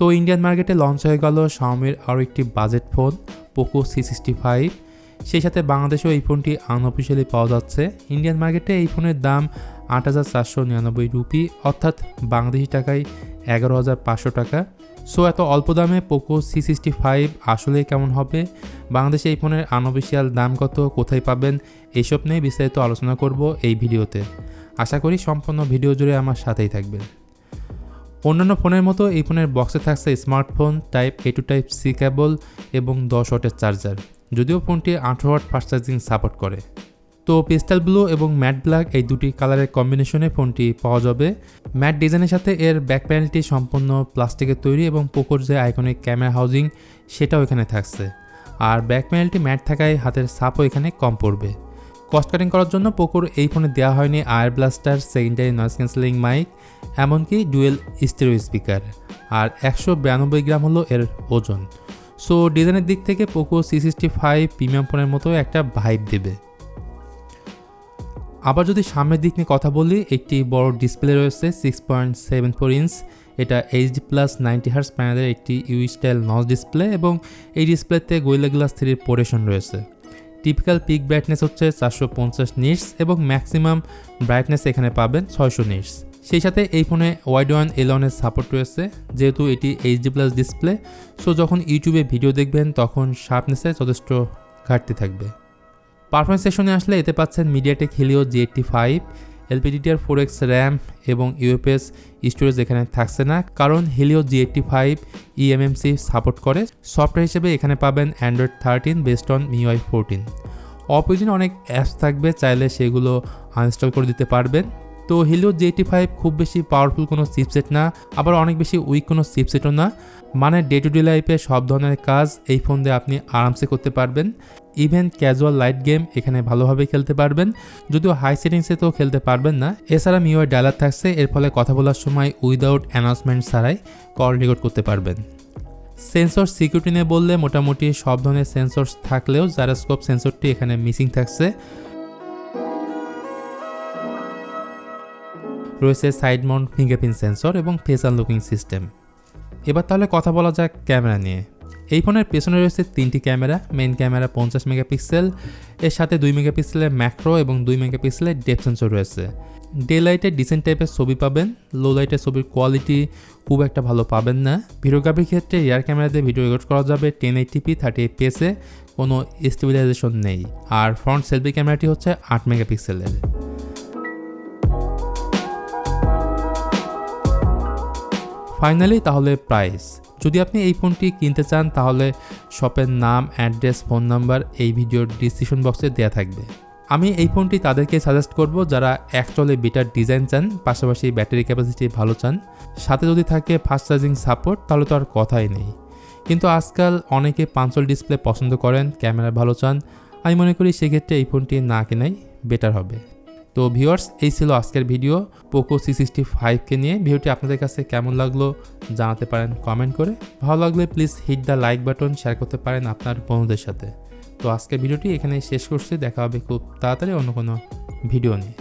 তো ইন্ডিয়ান মার্কেটে লঞ্চ হয়ে গেল xiaomiর আরও একটি বাজেট ফোন Poco C65। সেই সাথে বাংলাদেশেও এই ফোনটি আনঅফিসিয়ালি পাওয়া যাচ্ছে। ইন্ডিয়ান মার্কেটে এই ফোনের দাম ৮,৪৯৯ রুপি, অর্থাৎ বাংলাদেশি টাকায় ১১,৫০০ টাকা। সো এত অল্প দামে Poco C65 আসলে কেমন হবে, বাংলাদেশে এই ফোনের আনঅফিসিয়াল দাম কত, কোথায় পাবেন, এইসব নিয়ে বিস্তারিত আলোচনা করব এই ভিডিওতে। আশা করি সম্পূর্ণ ভিডিও জুড়ে আমার সাথেই থাকবেন। অন্যান্য ফোনের মতো এই ফোনের বক্সে থাকছে smartphone, type A to type C কেবল এবং 10 ওয়াটের চার্জার, যদিও ফোনটি 18 ওয়াট ফাস্ট চার্জিং সাপোর্ট করে। তো পেস্টাল ব্লু এবং ম্যাট ব্ল্যাক এই দুটি কালারের কম্বিনেশনে ফোনটি পাওয়া যাবে। ম্যাট ডিজাইনের সাথে এর ব্যাক প্যানেলটি সম্পূর্ণ প্লাস্টিকের তৈরি এবং পোকোর যে আইকনিক ক্যামেরা হাউজিং সেটাও এখানে থাকছে। আর ব্যাক প্যানেলটি ম্যাট থাকায় হাতের ছাপও এখানে কম পড়বে। কস্ট কাটিং করার জন্য পোকোর এই ফোনে দেওয়া হয়নি air blaster, secondary noise cancelling mic, এমনকি ডুয়েল স্টেরিও স্পিকার। আর 192 গ্রাম হলো এর ওজন। সো ডিজাইনের দিক থেকে Poco C65 প্রিমিয়াম ফোনের মতো একটা ভাইব দেবে। আবার যদি সামনের দিক নিয়ে কথা বলি, একটি বড় ডিসপ্লে রয়েছে 6.74 ইঞ্চ। এটা HD+ 90Hz প্যানেলের একটি ইউ স্টাইল নচ ডিসপ্লে এবং এই ডিসপ্লেতে গোরিলা গ্লাস 3 পোর্টেশন রয়েছে। টিপিক্যাল পিক ব্রাইটনেস হচ্ছে 450 নিটস এবং ম্যাক্সিমাম ব্রাইটনেস এখানে পাবেন 600 নিটস। সেই সাথে এই ফোনে ওয়াইড ওয়ান এলনের সাপোর্ট রয়েছে, যেহেতু এটি HD+ ডিসপ্লে। সো যখন ইউটিউবে ভিডিও দেখবেন তখন শার্পনেসে যথেষ্ট ঘাটতি থাকবে। পারফরমেন্স সেকশনে আসলে এতে পাচ্ছেন MediaTek Helio G85, LPDDR4X RAM এবং UFS স্টোরেজ এখানে থাকছে না, কারণ Helio G85 eMMC সাপোর্ট করে। সফটওয়্যার হিসেবে এখানে পাবেন Android 13 বেসড অন MIUI 14। অপ্রয়োজনীয় অনেক অ্যাপস থাকবে, চাইলে সেগুলো আনইনস্টল করে দিতে পারবেন। তো Helio G85 খুব বেশি পাওয়ারফুল কোনো চিপসেট না, আবার অনেক বেশি উইক কোনো চিপসেটও না। মানে ডে টু ডে লাইফে সব ধরনের কাজ এই ফোন দিয়ে আপনি আরামসে করতে পারবেন। ইভেন ক্যাজুয়াল লাইট গেম এখানে ভালোভাবে খেলতে পারবেন, যদিও হাই সেটিংসে তো খেলতে পারবেন না। এছাড়া MIUI ডায়ালার থাকছে, এর ফলে কথা বলার সময় উইদাউট অ্যানাউন্সমেন্ট ছাড়াই কল রেকর্ড করতে পারবেন। সেন্সর সিকিউরিটি নিয়ে বললে মোটামুটি সব ধরনের সেন্সর থাকলেও জাইরোস্কোপ সেন্সরটি এখানে মিসিং থাকছে। রয়েছে সাইড মাউন্ট ফিঙ্গারপ্রিন্ট সেন্সর এবং ফেস আনলকিং সিস্টেম। এবার তাহলে কথা বলা যাক ক্যামেরা নিয়ে। এই ফোনের পেছনে রয়েছে 3টি ক্যামেরা। মেইন ক্যামেরা 50 মেগাপিক্সেল, এর সাথে 2 মেগাপিক্সেলের ম্যাক্রো এবং 2 মেগাপিক্সেলের ডেপথ সেন্সর রয়েছে। ডে লাইটে ডিসেন্ট টাইপের ছবি পাবেন, লো লাইটে ছবির কোয়ালিটি খুব একটা ভালো পাবেন না। ভিডিওগ্রাফির ক্ষেত্রে রিয়ার ক্যামেরা দিয়ে ভিডিও রেকর্ড করা যাবে 1080p 30 fps-এ, কোনো স্টেবিলাইজেশন নেই। আর ফ্রন্ট সেলফি ক্যামেরাটি হচ্ছে 8 মেগাপিক্সেলের। ফাইনালি তাহলে প্রাইস, যদি আপনি এই ফোনটি কিনতে চান তাহলে শপের নাম, অ্যাড্রেস, ফোন নাম্বার এই ভিডিওর ডিসক্রিপশন বক্সে দেওয়া থাকবে। আমি এই ফোনটি তাদেরকে সাজেস্ট করব যারা অ্যাকচুয়ালি বেটার ডিজাইন চান, পাশাপাশি ব্যাটারি ক্যাপাসিটি ভালো চান, সাথে যদি থাকে ফাস্ট চার্জিং সাপোর্ট, তাহলে তো আর কথাই নেই। কিন্তু আজকাল অনেকে পাঞ্চল ডিসপ্লে পছন্দ করেন, ক্যামেরা ভালো চান, আমি মনে করি সেক্ষেত্রে এই ফোনটি না কেনাই বেটার হবে। তো ভিউয়ার্স, এই ছিল আজকের ভিডিও Poco C65কে নিয়ে। ভিডিওটি আপনাদের কাছে কেমন লাগলো জানাতে পারেন কমেন্ট করে। ভালো লাগলে please hit the like button, share করতে পারেন আপনার বন্ধুদের সাথে। তো আজকের ভিডিওটি এখানে শেষ করছি, দেখা হবে খুব তাড়াতাড়ি অন্য কোনো ভিডিও নিয়ে।